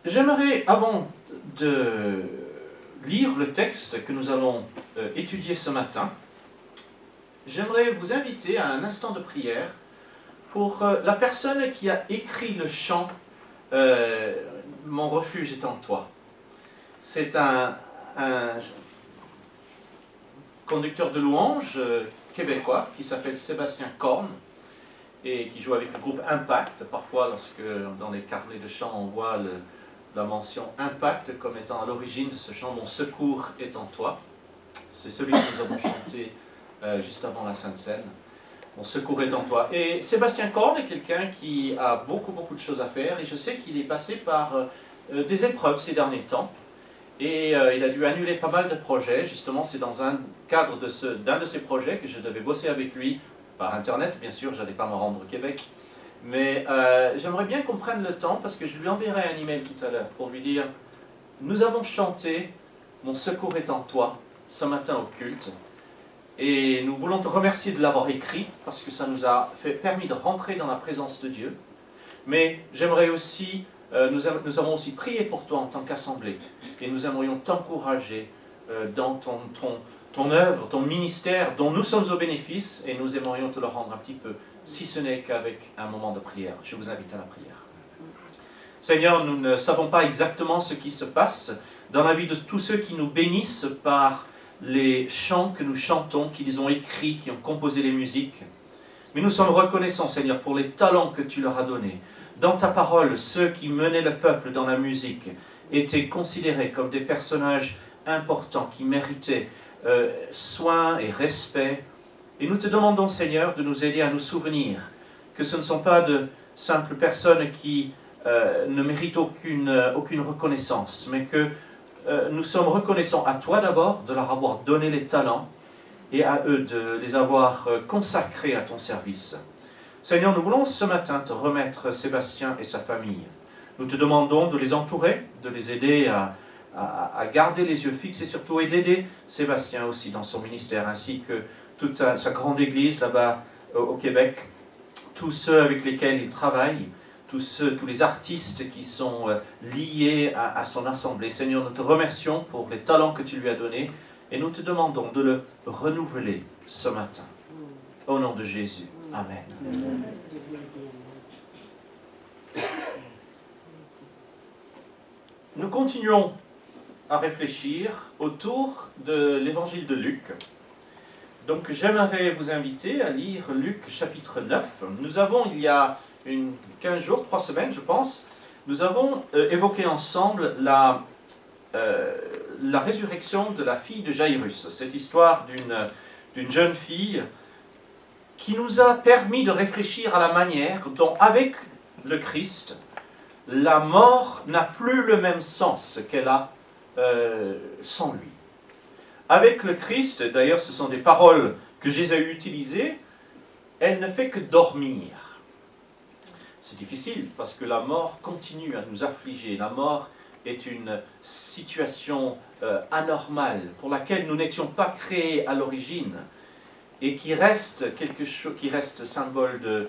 J'aimerais, avant de lire le texte que nous allons étudier ce matin, j'aimerais vous inviter à un instant de prière pour la personne qui a écrit le chant « Mon refuge est en toi ». C'est un conducteur de louanges québécois qui s'appelle Sébastien Korn et qui joue avec le groupe Impact. Parfois, lorsque dans les carnets de chant, on voit la mention Impact comme étant à l'origine de ce chant « Mon secours est en toi ». C'est celui que nous avons chanté juste avant la Sainte Seine. « Mon secours est en toi ». Et Sébastien Korn est quelqu'un qui a beaucoup de choses à faire et je sais qu'il est passé par des épreuves ces derniers temps. Et il a dû annuler pas mal de projets. Justement, c'est dans un cadre d'un de ces projets que je devais bosser avec lui, par Internet, bien sûr, je n'allais pas me rendre au Québec. Mais j'aimerais bien qu'on prenne le temps, parce que je lui enverrai un email tout à l'heure, pour lui dire « Nous avons chanté « Mon secours est en toi » ce matin au culte. Et nous voulons te remercier de l'avoir écrit, parce que ça nous a permis de rentrer dans la présence de Dieu. Mais j'aimerais aussi... Nous avons aussi prié pour toi en tant qu'assemblée et nous aimerions t'encourager dans ton œuvre, ton ministère dont nous sommes au bénéfice et nous aimerions te le rendre un petit peu, si ce n'est qu'avec un moment de prière. Je vous invite à la prière. Seigneur, nous ne savons pas exactement ce qui se passe dans la vie de tous ceux qui nous bénissent par les chants que nous chantons, qui les ont écrits, qui ont composé les musiques. Mais nous sommes reconnaissants, Seigneur, pour les talents que tu leur as donnés. Dans ta parole, ceux qui menaient le peuple dans la musique étaient considérés comme des personnages importants qui méritaient soin et respect. Et nous te demandons, Seigneur, de nous aider à nous souvenir que ce ne sont pas de simples personnes qui ne méritent aucune reconnaissance, mais que nous sommes reconnaissants à toi d'abord de leur avoir donné les talents et à eux de les avoir consacrés à ton service. Seigneur, nous voulons ce matin te remettre Sébastien et sa famille. Nous te demandons de les entourer, de les aider à garder les yeux fixes et surtout et d'aider Sébastien aussi dans son ministère, ainsi que toute sa grande église là-bas au Québec, tous ceux avec lesquels il travaille, tous les artistes qui sont liés à son assemblée. Seigneur, nous te remercions pour les talents que tu lui as donnés et nous te demandons de le renouveler ce matin. Au nom de Jésus. Amen. Nous continuons à réfléchir autour de l'évangile de Luc. Donc j'aimerais vous inviter à lire Luc chapitre 9. Nous avons, il y a 15 jours, 3 semaines je pense, nous avons évoqué ensemble la résurrection de la fille de Jairus. Cette histoire d'une jeune fille qui nous a permis de réfléchir à la manière dont, avec le Christ, la mort n'a plus le même sens qu'elle a sans lui. Avec le Christ, d'ailleurs ce sont des paroles que Jésus a utilisées, elle ne fait que dormir. C'est difficile parce que la mort continue à nous affliger. La mort est une situation anormale pour laquelle nous n'étions pas créés à l'origine, et qui reste quelque chose, qui reste symbole de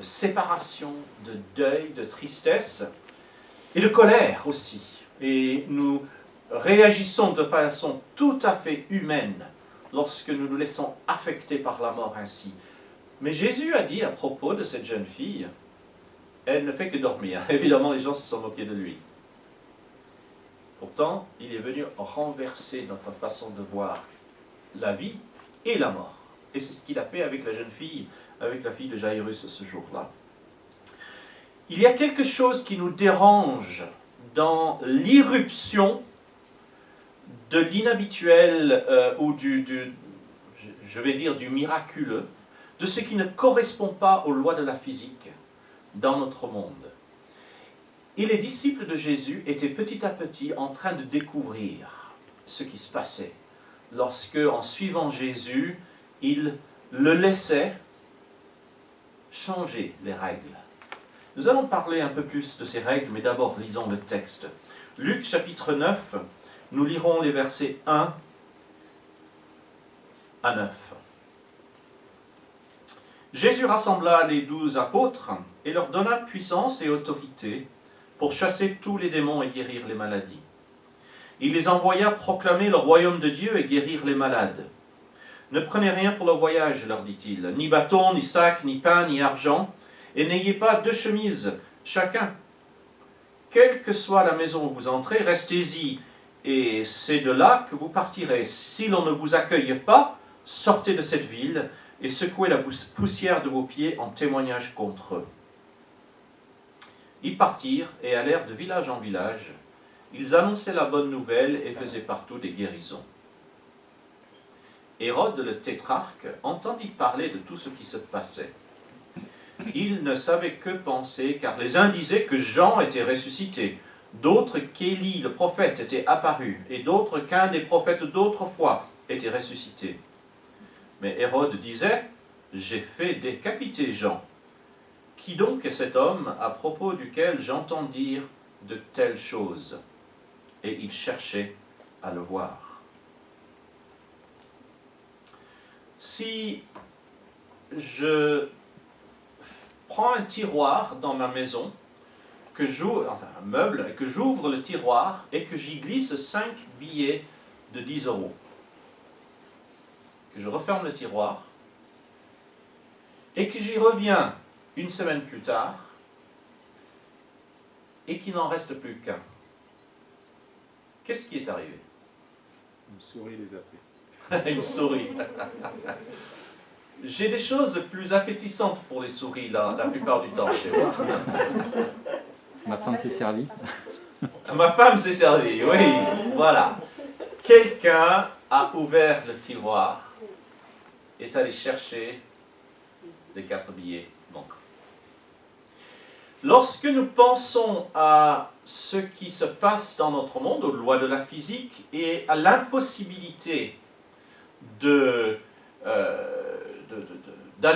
séparation, de deuil, de tristesse, et de colère aussi. Et nous réagissons de façon tout à fait humaine lorsque nous nous laissons affecter par la mort ainsi. Mais Jésus a dit à propos de cette jeune fille, elle ne fait que dormir. Évidemment, les gens se sont moqués de lui. Pourtant, il est venu renverser notre façon de voir la vie et la mort. Et c'est ce qu'il a fait avec la jeune fille, avec la fille de Jairus ce jour-là. Il y a quelque chose qui nous dérange dans l'irruption de l'inhabituel ou je vais dire du miraculeux, de ce qui ne correspond pas aux lois de la physique dans notre monde. Et les disciples de Jésus étaient petit à petit en train de découvrir ce qui se passait lorsque, en suivant Jésus, ils le laissaient changer les règles. Nous allons parler un peu plus de ces règles, mais d'abord lisons le texte. Luc chapitre 9, nous lirons les versets 1 à 9. Jésus rassembla les 12 apôtres et leur donna puissance et autorité pour chasser tous les démons et guérir les maladies. Il les envoya proclamer le royaume de Dieu et guérir les malades. Ne prenez rien pour le voyage, leur dit-il, ni bâton, ni sac, ni pain, ni argent, et n'ayez pas 2 chemises chacun. Quelle que soit la maison où vous entrez, restez-y, et c'est de là que vous partirez. Si l'on ne vous accueille pas, sortez de cette ville et secouez la poussière de vos pieds en témoignage contre eux. Ils partirent et allèrent de village en village. Ils annonçaient la bonne nouvelle et faisaient partout des guérisons. Hérode le tétrarque entendit parler de tout ce qui se passait. Il ne savait que penser, car les uns disaient que Jean était ressuscité, d'autres qu'Élie le prophète était apparu, et d'autres qu'un des prophètes d'autrefois était ressuscité. Mais Hérode disait, « J'ai fait décapiter Jean. Qui donc est cet homme à propos duquel j'entends dire de telles choses ?» Et il cherchait à le voir. Si je prends un tiroir dans ma maison, un meuble, et que j'ouvre le tiroir et que j'y glisse 5 billets de 10 €, que je referme le tiroir et que j'y reviens une semaine plus tard et qu'il n'en reste plus qu'un. Qu'est-ce qui est arrivé? Une souris les a pris. Une souris. J'ai des choses plus appétissantes pour les souris, là, la plupart du temps, chez moi. Ma femme s'est servie. Ma femme s'est servie, oui, voilà. Quelqu'un a ouvert le tiroir, est allé chercher les 4 billets manquants. Lorsque nous pensons à ce qui se passe dans notre monde, aux lois de la physique, et à l'impossibilité d'aller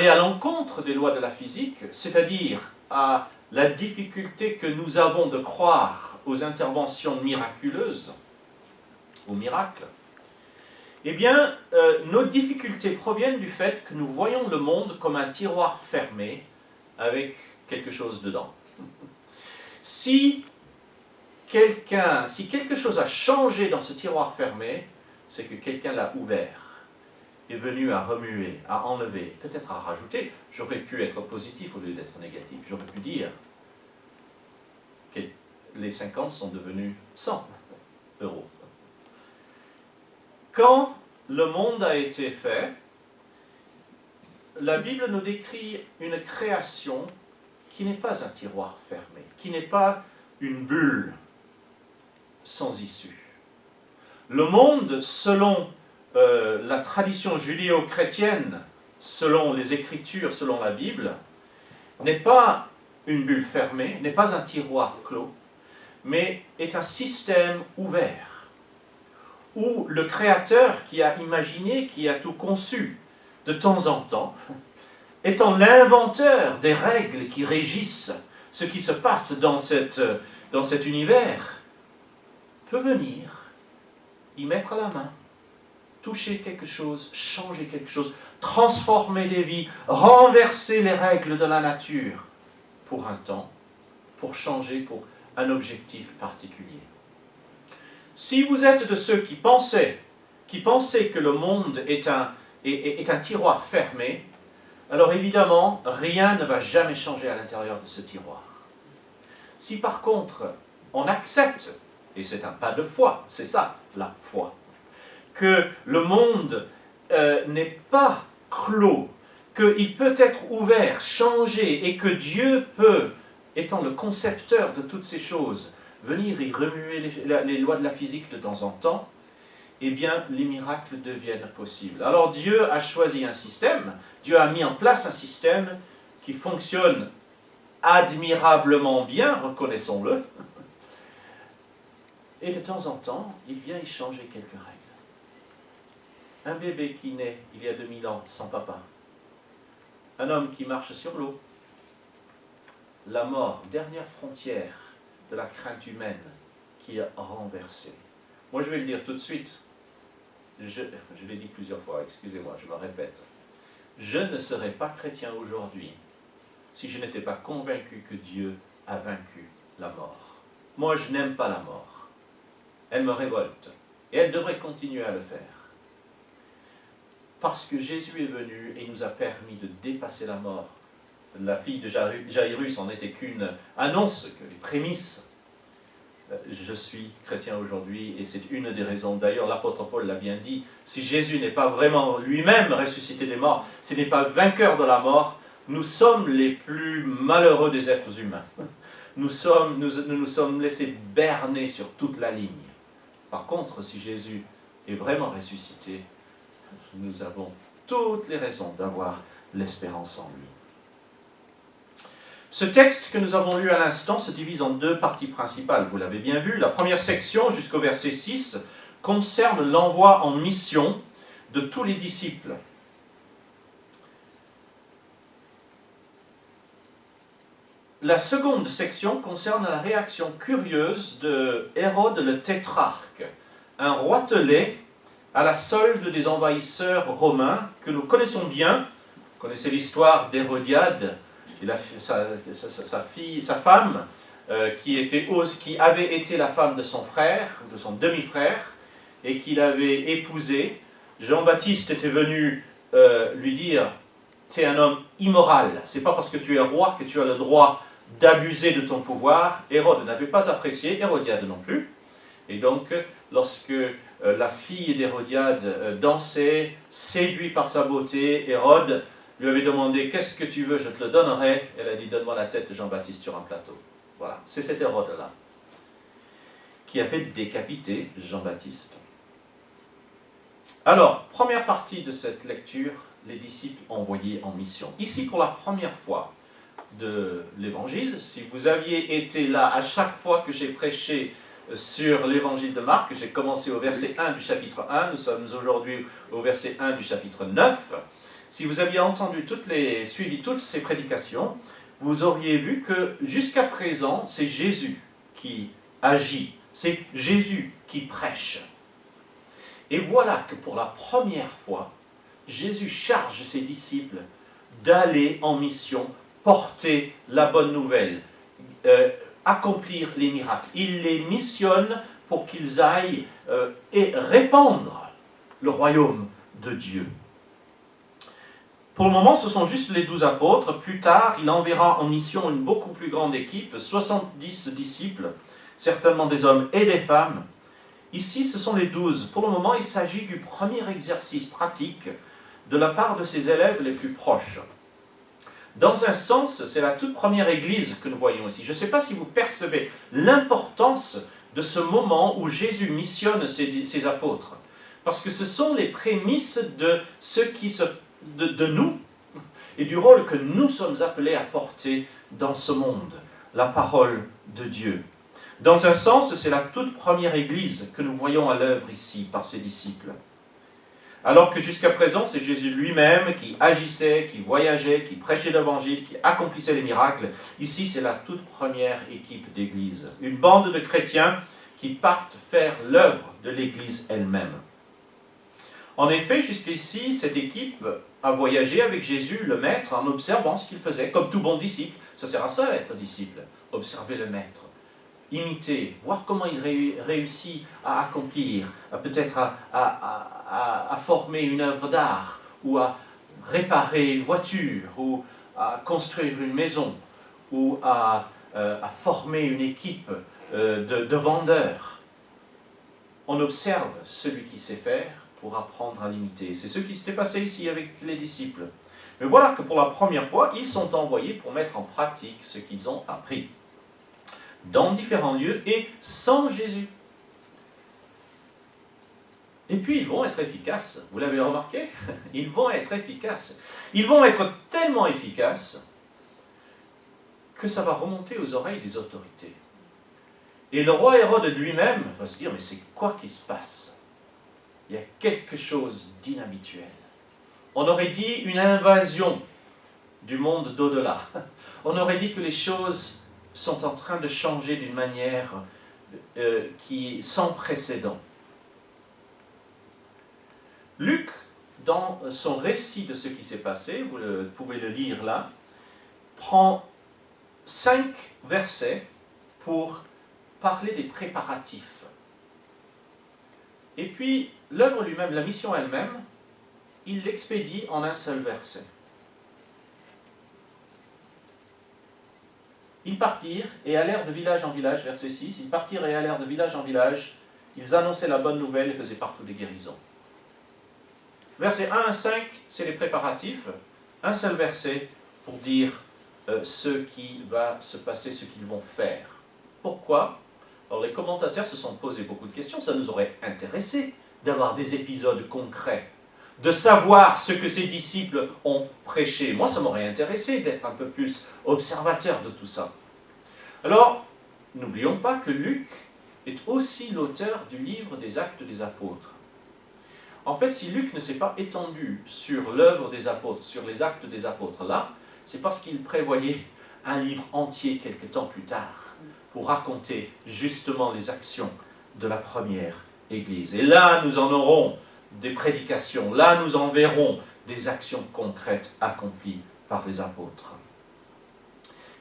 à l'encontre des lois de la physique, c'est-à-dire à la difficulté que nous avons de croire aux interventions miraculeuses, aux miracles, eh bien, nos difficultés proviennent du fait que nous voyons le monde comme un tiroir fermé avec quelque chose dedans. Si quelque chose a changé dans ce tiroir fermé, c'est que quelqu'un l'a ouvert, est venu à remuer, à enlever, peut-être à rajouter. J'aurais pu être positif au lieu d'être négatif. J'aurais pu dire que les 50 sont devenus 100 €. Quand le monde a été fait, la Bible nous décrit une création qui n'est pas un tiroir fermé, qui n'est pas une bulle sans issue. Le monde, selon la tradition judéo-chrétienne, selon les Écritures, selon la Bible, n'est pas une bulle fermée, n'est pas un tiroir clos, mais est un système ouvert, où le Créateur qui a imaginé, qui a tout conçu, de temps en temps, étant l'inventeur des règles qui régissent ce qui se passe dans cet univers, peut venir y mettre la main, toucher quelque chose, changer quelque chose, transformer des vies, renverser les règles de la nature pour un temps, pour changer, pour un objectif particulier. Si vous êtes de ceux qui pensaient que le monde est un tiroir fermé, alors évidemment, rien ne va jamais changer à l'intérieur de ce tiroir. Si par contre, on accepte, et c'est un pas de foi, c'est ça, la foi, que le monde n'est pas clos, qu'il peut être ouvert, changé, et que Dieu peut, étant le concepteur de toutes ces choses, venir y remuer les lois de la physique de temps en temps, eh bien, les miracles deviennent possibles. Alors Dieu a choisi un système, Dieu a mis en place un système qui fonctionne admirablement bien, reconnaissons-le, et de temps en temps, il vient y changer quelques règles. Un bébé qui naît il y a 2000 ans sans papa, un homme qui marche sur l'eau, la mort, dernière frontière de la crainte humaine qui est renversée. Moi je vais le dire tout de suite, je l'ai dit plusieurs fois, excusez-moi, je me répète, je ne serais pas chrétien aujourd'hui si je n'étais pas convaincu que Dieu a vaincu la mort. moi je n'aime pas la mort. Elle me révolte. Et elle devrait continuer à le faire. Parce que Jésus est venu et nous a permis de dépasser la mort. La fille de Jairus en était qu'une annonce, que les prémices. Je suis chrétien aujourd'hui et c'est une des raisons. D'ailleurs, l'apôtre Paul l'a bien dit, si Jésus n'est pas vraiment lui-même ressuscité des morts, s'il n'est pas vainqueur de la mort, nous sommes les plus malheureux des êtres humains. Nous nous sommes laissés berner sur toute la ligne. Par contre, si Jésus est vraiment ressuscité, nous avons toutes les raisons d'avoir l'espérance en lui. Ce texte que nous avons lu à l'instant se divise en deux parties principales, vous l'avez bien vu. La première section, jusqu'au verset 6, concerne l'envoi en mission de tous les disciples. La seconde section concerne la réaction curieuse de Hérode le tétrarque, un roitelet à la solde des envahisseurs romains que nous connaissons bien. Vous connaissez l'histoire d'Hérodiade, et sa femme, qui avait été la femme de son frère, de son demi-frère, et qu'il avait épousée. Jean-Baptiste était venu lui dire « Tu es un homme immoral, c'est pas parce que tu es roi que tu as le droit d'abuser de ton pouvoir. » Hérode n'avait pas apprécié, Hérodiade non plus. Et donc, lorsque la fille d'Hérodiade dansait, séduit par sa beauté, Hérode lui avait demandé « Qu'est-ce que tu veux, je te le donnerai ?» Elle a dit « Donne-moi la tête de Jean-Baptiste sur un plateau. » Voilà, c'est cet Hérode-là qui a fait décapiter Jean-Baptiste. Alors, première partie de cette lecture, les disciples envoyés en mission. Ici, pour la première fois de l'Évangile, si vous aviez été là à chaque fois que j'ai prêché sur l'Évangile de Marc, j'ai commencé au verset 1 du chapitre 1, nous sommes aujourd'hui au verset 1 du chapitre 9, si vous aviez suivi toutes ces prédications, vous auriez vu que jusqu'à présent, c'est Jésus qui agit, c'est Jésus qui prêche. Et voilà que pour la première fois, Jésus charge ses disciples d'aller en mission, porter la bonne nouvelle, accomplir les miracles. Il les missionne pour qu'ils aillent et répandre le royaume de Dieu. Pour le moment, ce sont juste les 12 apôtres. Plus tard, il enverra en mission une beaucoup plus grande équipe, 70 disciples, certainement des hommes et des femmes. Ici, ce sont les 12. Pour le moment, il s'agit du premier exercice pratique de la part de ses élèves les plus proches. Dans un sens, c'est la toute première église que nous voyons ici. Je ne sais pas si vous percevez l'importance de ce moment où Jésus missionne ses apôtres. Parce que ce sont les prémices de de nous et du rôle que nous sommes appelés à porter dans ce monde, la parole de Dieu. Dans un sens, c'est la toute première église que nous voyons à l'œuvre ici par ses disciples. Alors que jusqu'à présent, c'est Jésus lui-même qui agissait, qui voyageait, qui prêchait l'évangile, qui accomplissait les miracles. Ici, c'est la toute première équipe d'église. Une bande de chrétiens qui partent faire l'œuvre de l'église elle-même. En effet, jusqu'ici, cette équipe a voyagé avec Jésus, le Maître, en observant ce qu'il faisait, comme tout bon disciple. Ça sert à ça, être disciple, observer le Maître, imiter, voir comment il réussit à accomplir, peut-être à former une œuvre d'art, ou à réparer une voiture, ou à construire une maison, ou à former une équipe de vendeurs. On observe celui qui sait faire pour apprendre à l'imiter. C'est ce qui s'était passé ici avec les disciples. Mais voilà que pour la première fois, ils sont envoyés pour mettre en pratique ce qu'ils ont appris, dans différents lieux et sans Jésus. Et puis ils vont être efficaces, vous l'avez remarqué? Ils vont être efficaces. Ils vont être tellement efficaces que ça va remonter aux oreilles des autorités. Et le roi Hérode lui-même va se dire, mais c'est quoi qui se passe? Il y a quelque chose d'inhabituel. On aurait dit une invasion du monde d'au-delà. On aurait dit que les choses sont en train de changer d'une manière qui sans précédent. Luc, dans son récit de ce qui s'est passé, vous pouvez le lire là, prend 5 versets pour parler des préparatifs. Et puis, l'œuvre lui-même, la mission elle-même, il l'expédie en un seul verset. Ils partirent et allèrent de village en village, verset 6, ils partirent et allèrent de village en village, ils annonçaient la bonne nouvelle et faisaient partout des guérisons. Versets 1 à 5, c'est les préparatifs, un seul verset pour dire ce qui va se passer, ce qu'ils vont faire. Pourquoi ? Alors les commentateurs se sont posés beaucoup de questions, ça nous aurait intéressé d'avoir des épisodes concrets, de savoir ce que ces disciples ont prêché. Moi, ça m'aurait intéressé d'être un peu plus observateur de tout ça. Alors, n'oublions pas que Luc est aussi l'auteur du livre des Actes des Apôtres. En fait, si Luc ne s'est pas étendu sur l'œuvre des apôtres, sur les Actes des Apôtres là, c'est parce qu'il prévoyait un livre entier quelque temps plus tard pour raconter justement les actions de la première Église. Et là, nous en aurons des prédications, là, nous en verrons des actions concrètes accomplies par les apôtres.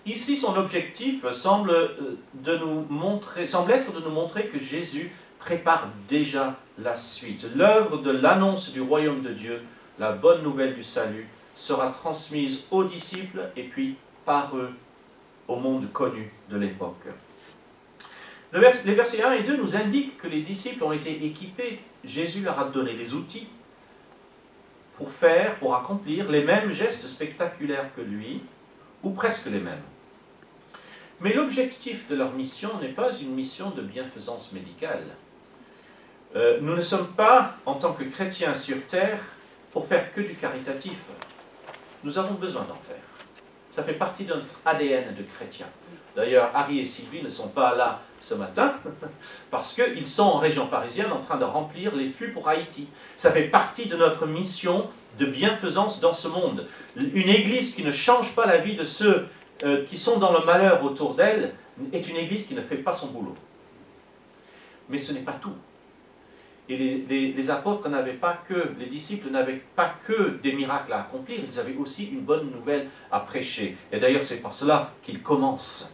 Ici, son objectif semble être de nous montrer que Jésus prépare déjà la suite. L'œuvre de l'annonce du royaume de Dieu, la bonne nouvelle du salut, sera transmise aux disciples et puis par eux au monde connu de l'époque. Les versets 1 et 2 nous indiquent que les disciples ont été équipés. Jésus leur a donné les outils pour accomplir les mêmes gestes spectaculaires que lui, ou presque les mêmes. Mais l'objectif de leur mission n'est pas une mission de bienfaisance médicale. Nous ne sommes pas, en tant que chrétiens sur terre, pour faire que du caritatif. Nous avons besoin d'en faire. Ça fait partie de notre ADN de chrétien. D'ailleurs, Harry et Sylvie ne sont pas là ce matin parce qu'ils sont en région parisienne en train de remplir les fûts pour Haïti. Ça fait partie de notre mission de bienfaisance dans ce monde. Une église qui ne change pas la vie de ceux qui sont dans le malheur autour d'elle est une église qui ne fait pas son boulot. Mais ce n'est pas tout. Et les apôtres n'avaient pas que, les disciples n'avaient pas que des miracles à accomplir, ils avaient aussi une bonne nouvelle à prêcher. Et d'ailleurs, c'est par cela qu'ils commencent.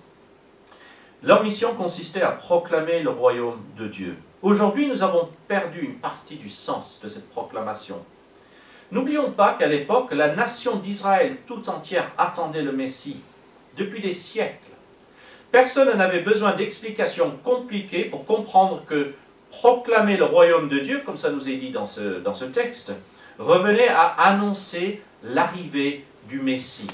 Leur mission consistait à proclamer le royaume de Dieu. Aujourd'hui, nous avons perdu une partie du sens de cette proclamation. N'oublions pas qu'à l'époque, la nation d'Israël tout entière attendait le Messie depuis des siècles. Personne n'avait besoin d'explications compliquées pour comprendre que proclamer le royaume de Dieu, comme ça nous est dit dans ce texte, revenait à annoncer l'arrivée du Messie.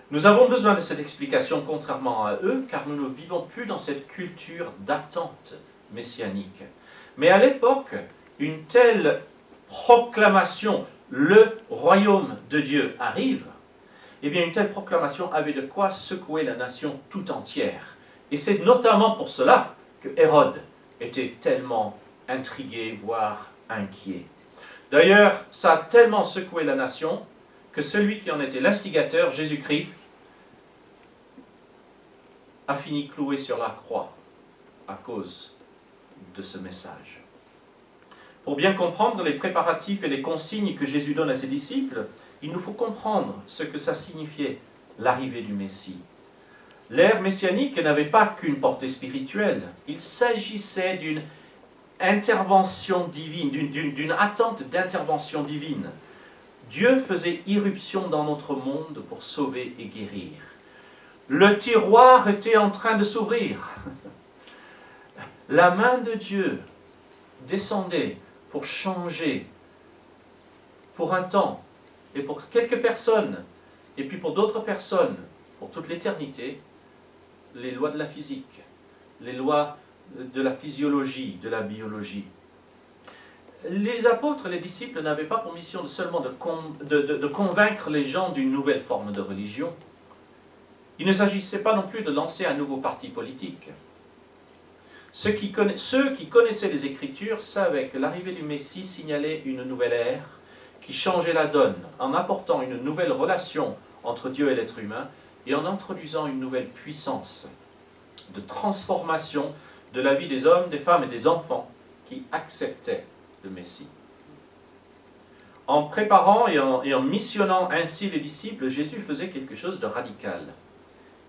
Nous avons besoin de cette explication contrairement à eux, car nous ne vivons plus dans cette culture d'attente messianique. Mais à l'époque, une telle proclamation, le royaume de Dieu arrive, eh bien une telle proclamation avait de quoi secouer la nation tout entière. Et c'est notamment pour cela que Hérode était tellement intrigué, voire inquiet. D'ailleurs, ça a tellement secoué la nation que celui qui en était l'instigateur, Jésus-Christ, a fini cloué sur la croix à cause de ce message. Pour bien comprendre les préparatifs et les consignes que Jésus donne à ses disciples, il nous faut comprendre ce que ça signifiait, l'arrivée du Messie. L'ère messianique n'avait pas qu'une portée spirituelle. Il s'agissait d'une intervention divine, d'une attente d'intervention divine. Dieu faisait irruption dans notre monde pour sauver et guérir. Le tiroir était en train de s'ouvrir. La main de Dieu descendait pour changer, pour un temps, et pour quelques personnes, et puis pour d'autres personnes, pour toute l'éternité, les lois de la physique, les lois de la physiologie, de la biologie. Les apôtres, les disciples n'avaient pas pour mission seulement de convaincre les gens d'une nouvelle forme de religion. Il ne s'agissait pas non plus de lancer un nouveau parti politique. Ceux qui connaissaient les Écritures savaient que l'arrivée du Messie signalait une nouvelle ère qui changeait la donne en apportant une nouvelle relation entre Dieu et l'être humain et en introduisant une nouvelle puissance de transformation de la vie des hommes, des femmes et des enfants qui acceptaient le Messie. En préparant et en missionnant ainsi les disciples, Jésus faisait quelque chose de radical.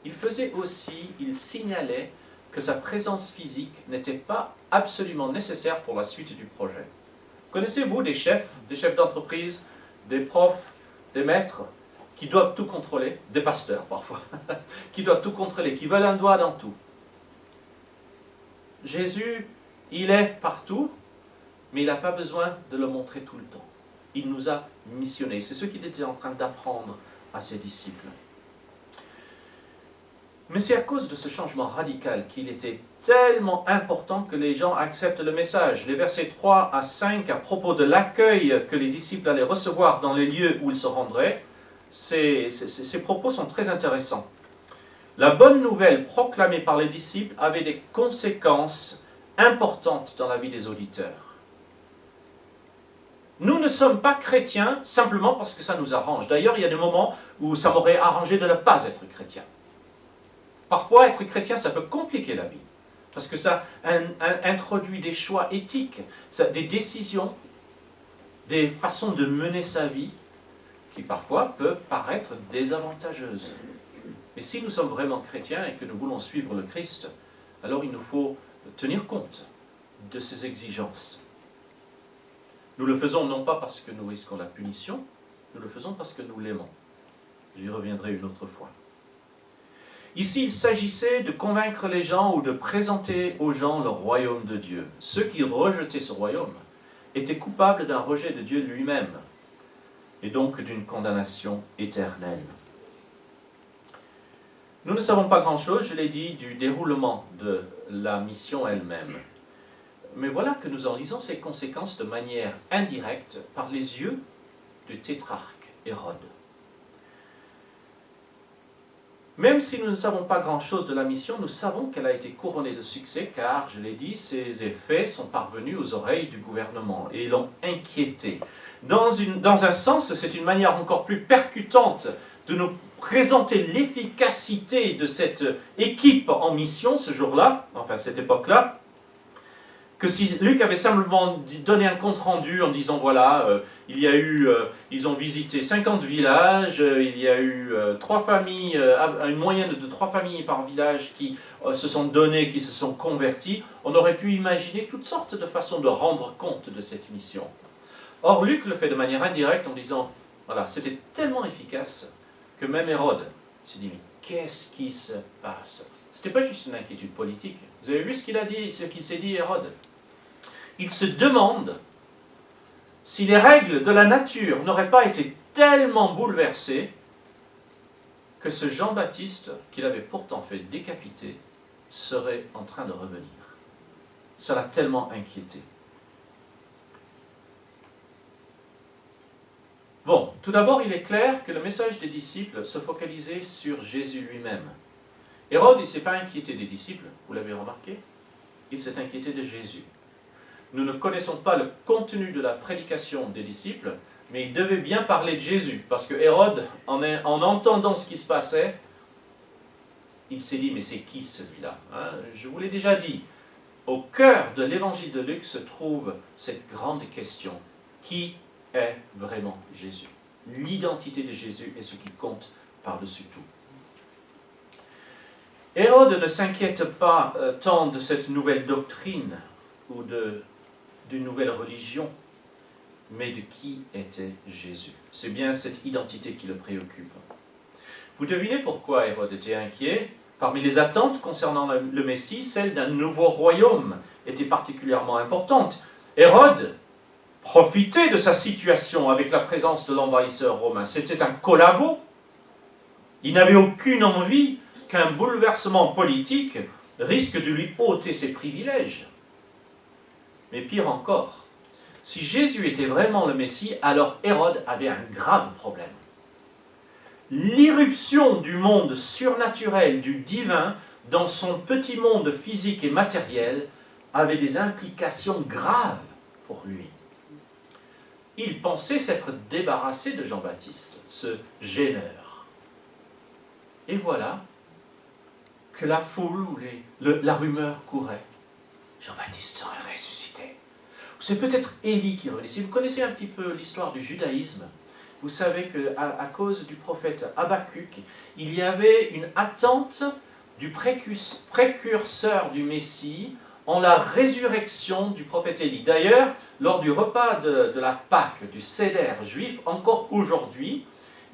il faisait aussi, il signalait que sa présence physique n'était pas absolument nécessaire pour la suite du projet. Connaissez-vous des chefs d'entreprise, des profs, des maîtres, qui doivent tout contrôler, des pasteurs parfois, qui doivent tout contrôler, qui veulent un doigt dans tout? Jésus, il est partout, mais il n'a pas besoin de le montrer tout le temps. Il nous a missionnés. C'est ce qu'il était en train d'apprendre à ses disciples. Mais c'est à cause de ce changement radical qu'il était tellement important que les gens acceptent le message. Les versets 3 à 5, à propos de l'accueil que les disciples allaient recevoir dans les lieux où ils se rendraient, ces propos sont très intéressants. La bonne nouvelle proclamée par les disciples avait des conséquences importantes dans la vie des auditeurs. Nous ne sommes pas chrétiens simplement parce que ça nous arrange. D'ailleurs, il y a des moments où ça m'aurait arrangé de ne pas être chrétien. Parfois, être chrétien, ça peut compliquer la vie, parce que ça introduit des choix éthiques, des décisions, des façons de mener sa vie, qui parfois peuvent paraître désavantageuses. Mais si nous sommes vraiment chrétiens et que nous voulons suivre le Christ, alors il nous faut tenir compte de ces exigences. Nous le faisons non pas parce que nous risquons la punition, nous le faisons parce que nous l'aimons. J'y reviendrai une autre fois. Ici, il s'agissait de convaincre les gens ou de présenter aux gens le royaume de Dieu. Ceux qui rejetaient ce royaume étaient coupables d'un rejet de Dieu lui-même et donc d'une condamnation éternelle. Nous ne savons pas grand-chose, je l'ai dit, du déroulement de la mission elle-même. Mais voilà que nous en lisons ses conséquences de manière indirecte par les yeux du tétrarque Hérode. Même si nous ne savons pas grand-chose de la mission, nous savons qu'elle a été couronnée de succès, car, je l'ai dit, ses effets sont parvenus aux oreilles du gouvernement et l'ont inquiété. Dans un sens, c'est une manière encore plus percutante de nous présenter l'efficacité de cette équipe en mission ce jour-là, enfin cette époque-là, que si Luc avait simplement donné un compte-rendu en disant, voilà, ils ont visité 50 villages, il y a eu 3 familles, une moyenne de 3 familles par village qui se sont données, qui se sont converties, on aurait pu imaginer toutes sortes de façons de rendre compte de cette mission. Or, Luc le fait de manière indirecte en disant, voilà, c'était tellement efficace que même Hérode s'est dit, mais qu'est-ce qui se passe? Ce n'était pas juste une inquiétude politique. Vous avez vu ce qu'il a dit, ce qu'il s'est dit, Hérode? Il se demande si les règles de la nature n'auraient pas été tellement bouleversées que ce Jean-Baptiste, qu'il avait pourtant fait décapiter, serait en train de revenir. Ça l'a tellement inquiété. Bon, tout d'abord, il est clair que le message des disciples se focalisait sur Jésus lui-même. Hérode, il ne s'est pas inquiété des disciples, vous l'avez remarqué, il s'est inquiété de Jésus. Nous ne connaissons pas le contenu de la prédication des disciples, mais il devait bien parler de Jésus, parce que Hérode, en entendant ce qui se passait, il s'est dit, mais c'est qui celui-là, hein? Je vous l'ai déjà dit, au cœur de l'évangile de Luc se trouve cette grande question, qui est vraiment Jésus? L'identité de Jésus est ce qui compte par-dessus tout. Hérode ne s'inquiète pas tant de cette nouvelle doctrine ou d'une nouvelle religion, mais de qui était Jésus. C'est bien cette identité qui le préoccupe. Vous devinez pourquoi Hérode était inquiet? Parmi les attentes concernant le Messie, celle d'un nouveau royaume était particulièrement importante. Hérode profitait de sa situation avec la présence de l'envahisseur romain. C'était un collabo. Il n'avait aucune envie qu'un bouleversement politique risque de lui ôter ses privilèges. Mais pire encore, si Jésus était vraiment le Messie, alors Hérode avait un grave problème. L'irruption du monde surnaturel, du divin, dans son petit monde physique et matériel, avait des implications graves pour lui. Il pensait s'être débarrassé de Jean-Baptiste, ce gêneur. Et voilà que la foule ou la rumeur courait. Jean-Baptiste serait ressuscité. C'est peut-être Élie qui revenait. Si vous connaissez un petit peu l'histoire du judaïsme, vous savez qu'à cause du prophète Habakkuk, il y avait une attente du précurseur du Messie en la résurrection du prophète Élie. D'ailleurs, lors du repas de la Pâque, du Seder juif, encore aujourd'hui,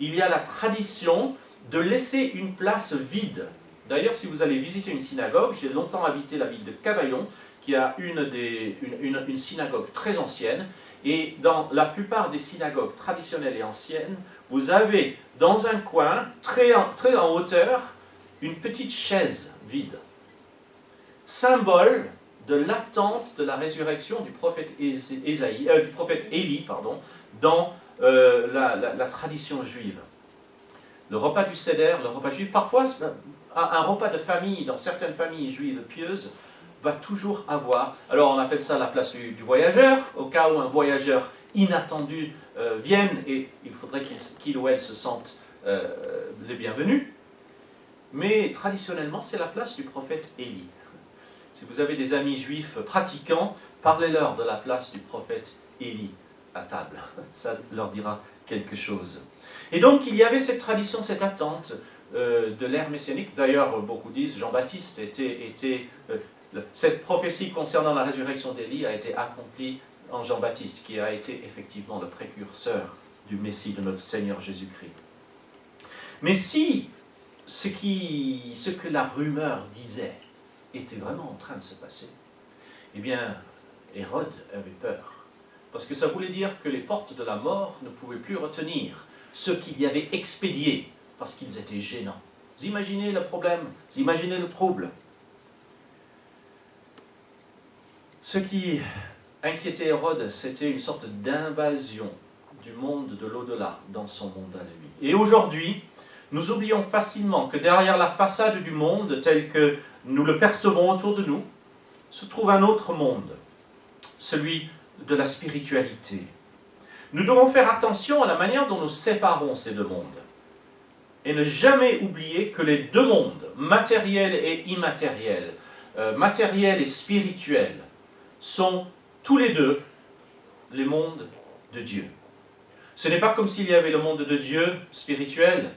il y a la tradition de laisser une place vide. D'ailleurs, si vous allez visiter une synagogue, j'ai longtemps habité la ville de Cavaillon, qui a une synagogue très ancienne, et dans la plupart des synagogues traditionnelles et anciennes, vous avez dans un coin, très en hauteur, une petite chaise vide, symbole de l'attente de la résurrection du prophète Élie, dans la tradition juive. Le repas du Seder, le repas juif, parfois un repas de famille, dans certaines familles juives pieuses, va toujours avoir, alors on appelle ça la place du voyageur, au cas où un voyageur inattendu vienne, et il faudrait qu'il ou elle se sente les bienvenus. Mais traditionnellement, c'est la place du prophète Élie. Si vous avez des amis juifs pratiquants, parlez-leur de la place du prophète Élie à table. Ça leur dira quelque chose. Et donc, il y avait cette tradition, cette attente de l'ère messianique. D'ailleurs, beaucoup disent Jean-Baptiste cette prophétie concernant la résurrection d'Élie a été accomplie en Jean-Baptiste, qui a été effectivement le précurseur du Messie de notre Seigneur Jésus-Christ. Mais si ce que la rumeur disait était vraiment en train de se passer, eh bien, Hérode avait peur. Parce que ça voulait dire que les portes de la mort ne pouvaient plus retenir ceux qui y avaient expédié, parce qu'ils étaient gênants. Vous imaginez le problème, vous imaginez le trouble. Ce qui inquiétait Hérode, c'était une sorte d'invasion du monde de l'au-delà dans son monde à lui. Et aujourd'hui, nous oublions facilement que derrière la façade du monde, tel que nous le percevons autour de nous, se trouve un autre monde, celui de la spiritualité. Nous devons faire attention à la manière dont nous séparons ces deux mondes, et ne jamais oublier que les deux mondes, matériel et immatériel, matériel et spirituel, sont tous les deux les mondes de Dieu. Ce n'est pas comme s'il y avait le monde de Dieu spirituel,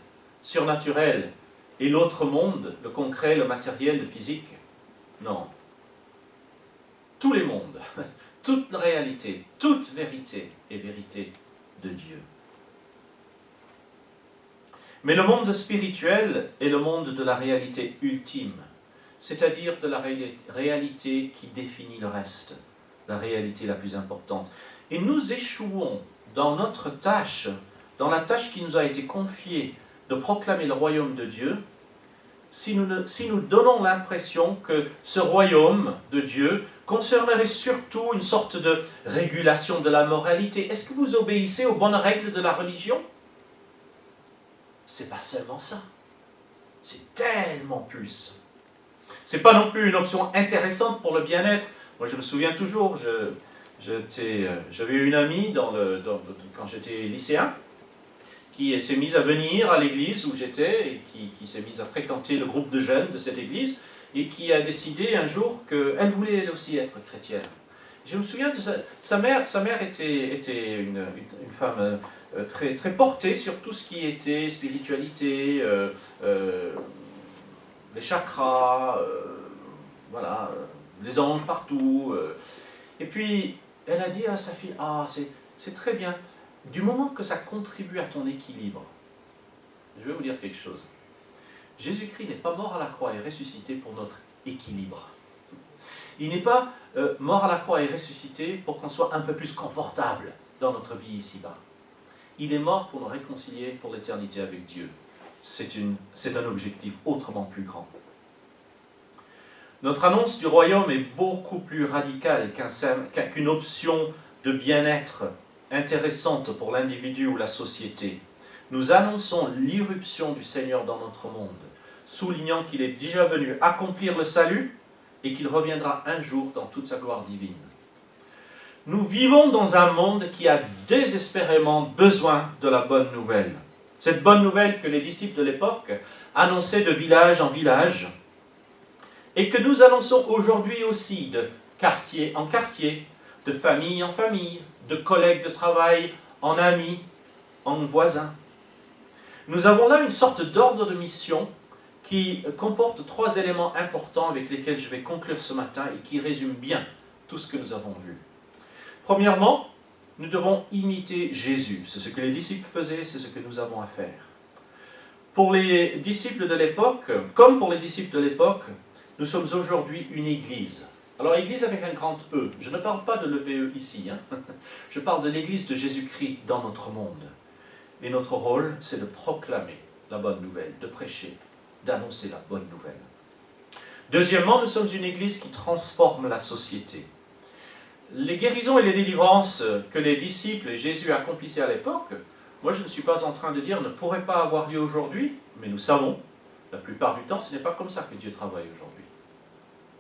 surnaturel, et l'autre monde, le concret, le matériel, le physique. Non. Tous les mondes, toute réalité, toute vérité est vérité de Dieu. Mais le monde spirituel est le monde de la réalité ultime, c'est-à-dire de la réalité qui définit le reste, la réalité la plus importante. Et nous échouons dans notre tâche, dans la tâche qui nous a été confiée de proclamer le royaume de Dieu, si nous donnons l'impression que ce royaume de Dieu concernerait surtout une sorte de régulation de la moralité. Est-ce que vous obéissez aux bonnes règles de la religion? C'est pas seulement ça. C'est tellement plus. C'est pas non plus une option intéressante pour le bien-être. Moi, je me souviens toujours, j'avais une amie quand j'étais lycéen, qui s'est mise à venir à l'église où j'étais, et qui s'est mise à fréquenter le groupe de jeunes de cette église, et qui a décidé un jour qu'elle voulait elle aussi être chrétienne. Je me souviens de sa mère était une femme très, très portée sur tout ce qui était spiritualité, les chakras, voilà, les anges partout. Et puis, elle a dit à sa fille, c'est très bien, du moment que ça contribue à ton équilibre. Je vais vous dire quelque chose. Jésus-Christ n'est pas mort à la croix et ressuscité pour notre équilibre. Il n'est pas mort à la croix et ressuscité pour qu'on soit un peu plus confortable dans notre vie ici-bas. Il est mort pour nous réconcilier pour l'éternité avec Dieu. C'est un objectif autrement plus grand. Notre annonce du royaume est beaucoup plus radicale qu'une option de bien-être intéressante pour l'individu ou la société. Nous annonçons l'irruption du Seigneur dans notre monde, soulignant qu'il est déjà venu accomplir le salut et qu'il reviendra un jour dans toute sa gloire divine. Nous vivons dans un monde qui a désespérément besoin de la bonne nouvelle. Cette bonne nouvelle que les disciples de l'époque annonçaient de village en village et que nous annonçons aujourd'hui aussi de quartier en quartier, de famille en famille, de collègues de travail en amis, en voisin. Nous avons là une sorte d'ordre de mission qui comporte 3 éléments importants avec lesquels je vais conclure ce matin et qui résument bien tout ce que nous avons vu. Premièrement, nous devons imiter Jésus. C'est ce que les disciples faisaient, c'est ce que nous avons à faire. Pour les disciples de l'époque, comme pour les disciples de l'époque, nous sommes aujourd'hui une église. Alors église avec un grand E. Je ne parle pas de l'EPE ici. Je parle de l'église de Jésus-Christ dans notre monde. Et notre rôle, c'est de proclamer la bonne nouvelle, de prêcher, d'annoncer la bonne nouvelle. Deuxièmement, nous sommes une église qui transforme la société. Les guérisons et les délivrances que les disciples et Jésus accomplissaient à l'époque, moi je ne suis pas en train de dire ne pourraient pas avoir lieu aujourd'hui, mais nous savons, la plupart du temps, ce n'est pas comme ça que Dieu travaille aujourd'hui.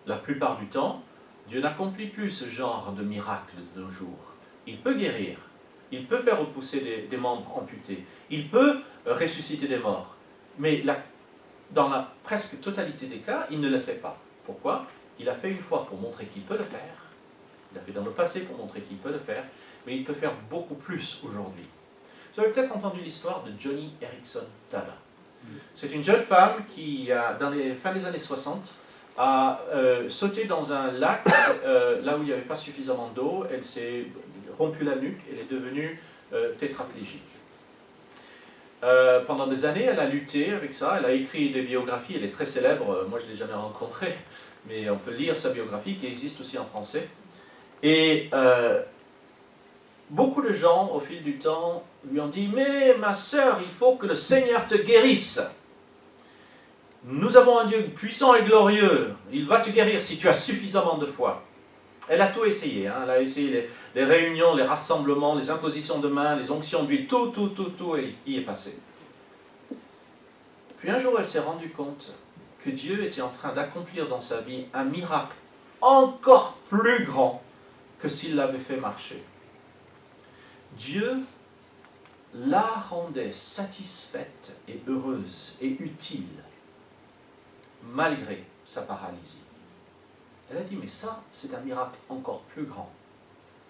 La plupart du temps, Dieu n'accomplit plus ce genre de miracle de nos jours. Il peut guérir, il peut faire repousser des membres amputés, il peut ressusciter des morts, mais dans la presque totalité des cas, il ne le fait pas. Pourquoi? Il a fait une fois pour montrer qu'il peut le faire, il a fait dans le passé pour montrer qu'il peut le faire, mais il peut faire beaucoup plus aujourd'hui. Vous avez peut-être entendu l'histoire de Joni Eareckson Tada. C'est une jeune femme qui, dans les fins des années 60, a sauté dans un lac, là où il n'y avait pas suffisamment d'eau. Elle s'est rompu la nuque, elle est devenue tétraplégique. Pendant des années, elle a lutté avec ça, elle a écrit des biographies, elle est très célèbre, moi je ne l'ai jamais rencontrée, mais on peut lire sa biographie qui existe aussi en français. Et beaucoup de gens, au fil du temps, lui ont dit « Mais ma sœur, il faut que le Seigneur te guérisse. Nous avons un Dieu puissant et glorieux, il va te guérir si tu as suffisamment de foi. » Elle a tout essayé, elle a essayé les réunions, les rassemblements, les impositions de mains, les onctions d'huile, tout y est passé. Puis un jour, elle s'est rendue compte que Dieu était en train d'accomplir dans sa vie un miracle encore plus grand que s'il l'avait fait marcher. Dieu la rendait satisfaite et heureuse et utile, malgré sa paralysie. Elle a dit, mais ça, c'est un miracle encore plus grand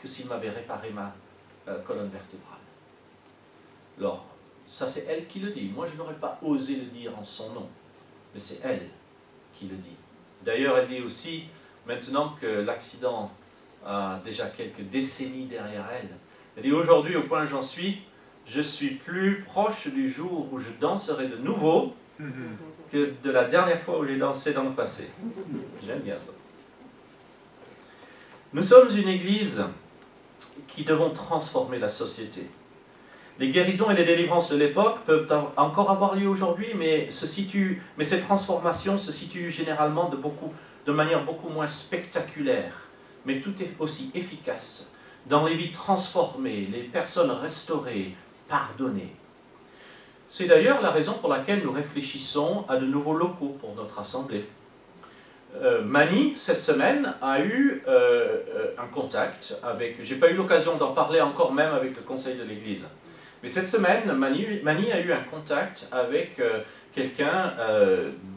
que s'il m'avait réparé ma colonne vertébrale. Alors, ça c'est elle qui le dit. Moi, je n'aurais pas osé le dire en son nom, mais c'est elle qui le dit. D'ailleurs, elle dit aussi, maintenant que l'accident a déjà quelques décennies derrière elle, elle dit, aujourd'hui, au point où j'en suis, je suis plus proche du jour où je danserai de nouveau que de la dernière fois où j'ai dansé dans le passé. J'aime bien ça. Nous sommes une église qui devons transformer la société. Les guérisons et les délivrances de l'époque peuvent encore avoir lieu aujourd'hui, mais ces transformations se situent généralement de manière beaucoup moins spectaculaire, mais tout est aussi efficace dans les vies transformées, les personnes restaurées, pardonnées. C'est d'ailleurs la raison pour laquelle nous réfléchissons à de nouveaux locaux pour notre assemblée. Mani, cette semaine, a eu un contact avec... Je n'ai pas eu l'occasion d'en parler encore même avec le conseil de l'Église. Mais cette semaine, Mani a eu un contact avec quelqu'un,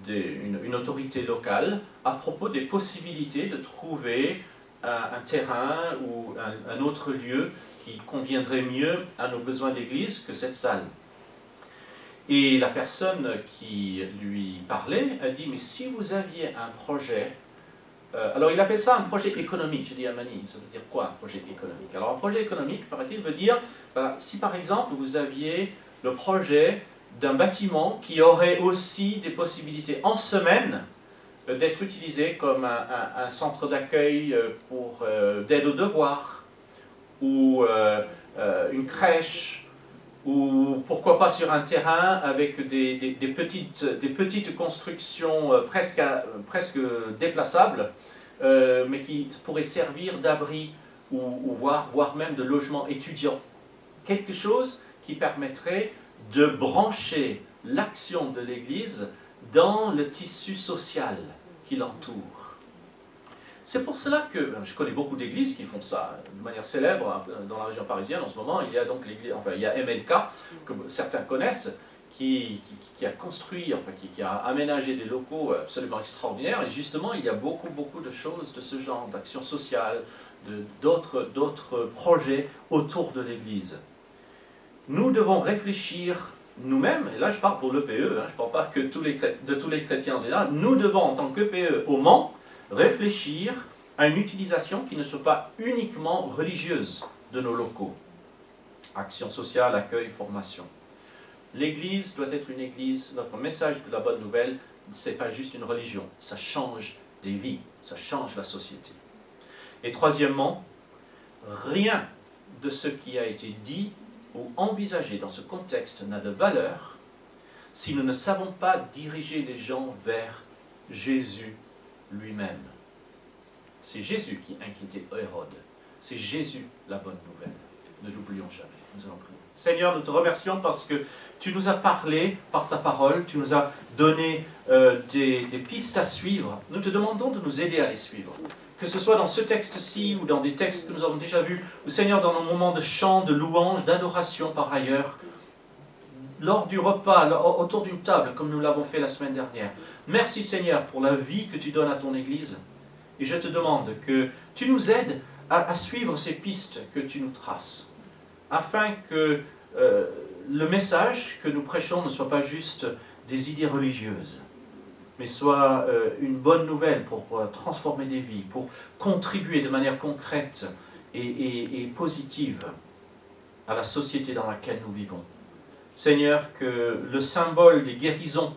une autorité locale, à propos des possibilités de trouver un terrain ou un autre lieu qui conviendrait mieux à nos besoins d'Église que cette salle. Et la personne qui lui parlait a dit, mais si vous aviez un projet, alors il appelle ça un projet économique, je dis à Mani, ça veut dire quoi un projet économique? Alors un projet économique, paraît-il, veut dire, si par exemple vous aviez le projet d'un bâtiment qui aurait aussi des possibilités en semaine d'être utilisé comme un centre d'accueil d'aide aux devoirs, ou une crèche, ou pourquoi pas sur un terrain avec des petites constructions presque déplaçables, mais qui pourraient servir d'abri ou voire même de logement étudiant. Quelque chose qui permettrait de brancher l'action de l'Église dans le tissu social qui l'entoure. C'est pour cela que je connais beaucoup d'églises qui font ça de manière célèbre dans la région parisienne en ce moment. Il y a donc l'église, il y a MLK que certains connaissent qui a construit, qui a aménagé des locaux absolument extraordinaires. Et justement, il y a beaucoup de choses de ce genre, d'actions sociales, d'autres projets autour de l'église. nous devons réfléchir nous-mêmes, et là je parle pour l'EPE, je ne parle pas que de tous les chrétiens en général, nous devons en tant qu'EPE au Mans réfléchir à une utilisation qui ne soit pas uniquement religieuse de nos locaux. Action sociale, accueil, formation. L'Église doit être une Église, notre message de la bonne nouvelle, ce n'est pas juste une religion, ça change des vies, ça change la société. Et troisièmement, rien de ce qui a été dit ou envisagé dans ce contexte n'a de valeur si nous ne savons pas diriger les gens vers Jésus lui-même. C'est Jésus qui inquiétait Hérode. C'est Jésus la bonne nouvelle. Ne l'oublions jamais. Nous allons prier. Seigneur, nous te remercions parce que tu nous as parlé par ta parole, tu nous as donné des pistes à suivre. Nous te demandons de nous aider à les suivre. Que ce soit dans ce texte-ci ou dans des textes que nous avons déjà vus, ou Seigneur, dans nos moments de chant, de louange, d'adoration par ailleurs, lors du repas, autour d'une table, comme nous l'avons fait la semaine dernière. Merci Seigneur pour la vie que tu donnes à ton Église. Et je te demande que tu nous aides à suivre ces pistes que tu nous traces, afin que le message que nous prêchons ne soit pas juste des idées religieuses, mais soit une bonne nouvelle pour transformer des vies, pour contribuer de manière concrète et positive à la société dans laquelle nous vivons. Seigneur, que le symbole des guérisons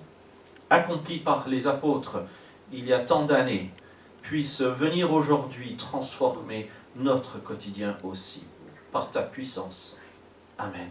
accomplis par les apôtres il y a tant d'années puisse venir aujourd'hui transformer notre quotidien aussi, par ta puissance. Amen.